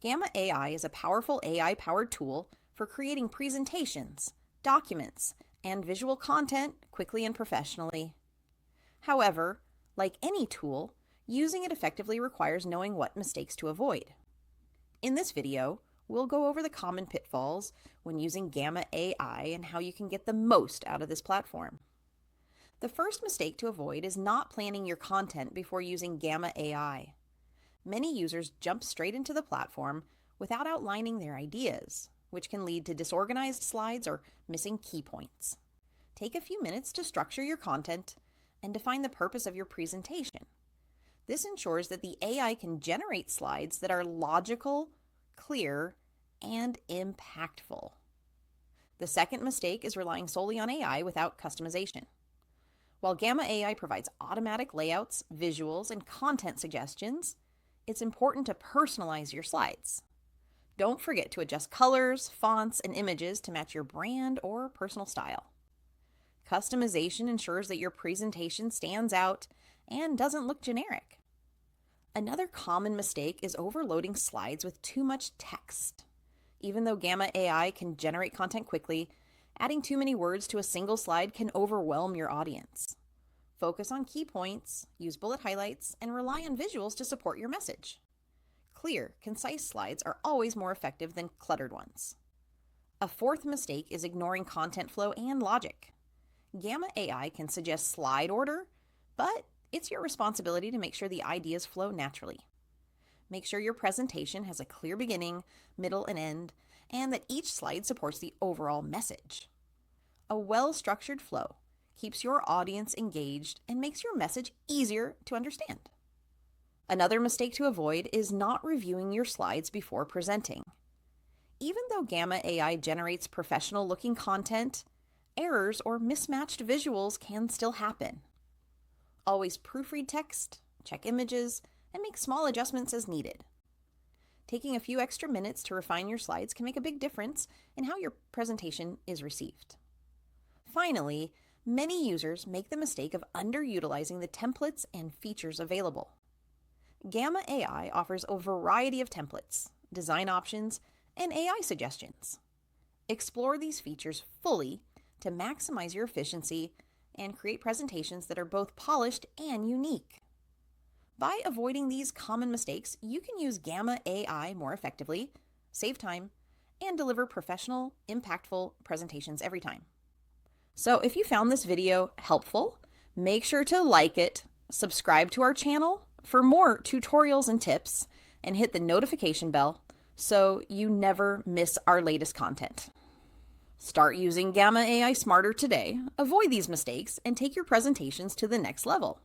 Gamma AI is a powerful AI-powered tool for creating presentations, documents, and visual content quickly and professionally. However, like any tool, using it effectively requires knowing what mistakes to avoid. In this video, we'll go over the common pitfalls when using Gamma AI and how you can get the most out of this platform. The first mistake to avoid is not planning your content before using Gamma AI. Many users jump straight into the platform without outlining their ideas, which can lead to disorganized slides or missing key points. Take a few minutes to structure your content and define the purpose of your presentation. This ensures that the AI can generate slides that are logical, clear, and impactful. The second mistake is relying solely on AI without customization. While Gamma AI provides automatic layouts, visuals, and content suggestions, it's important to personalize your slides. Don't forget to adjust colors, fonts, and images to match your brand or personal style. Customization ensures that your presentation stands out and doesn't look generic. Another common mistake is overloading slides with too much text. Even though Gamma AI can generate content quickly, adding too many words to a single slide can overwhelm your audience. Focus on key points, use bullet highlights, and rely on visuals to support your message. Clear, concise slides are always more effective than cluttered ones. A fourth mistake is ignoring content flow and logic. Gamma AI can suggest slide order, but it's your responsibility to make sure the ideas flow naturally. Make sure your presentation has a clear beginning, middle, and end, and that each slide supports the overall message. A well-structured flow keeps your audience engaged and makes your message easier to understand. Another mistake to avoid is not reviewing your slides before presenting. Even though Gamma AI generates professional-looking content, errors or mismatched visuals can still happen. Always proofread text, check images, and make small adjustments as needed. Taking a few extra minutes to refine your slides can make a big difference in how your presentation is received. Finally, many users make the mistake of underutilizing the templates and features available. Gamma AI offers a variety of templates, design options, and AI suggestions. Explore these features fully to maximize your efficiency and create presentations that are both polished and unique. By avoiding these common mistakes, you can use Gamma AI more effectively, save time, and deliver professional, impactful presentations every time. So if you found this video helpful, make sure to like it, subscribe to our channel for more tutorials and tips, and hit the notification bell so you never miss our latest content. Start using Gamma AI smarter today, avoid these mistakes, and take your presentations to the next level.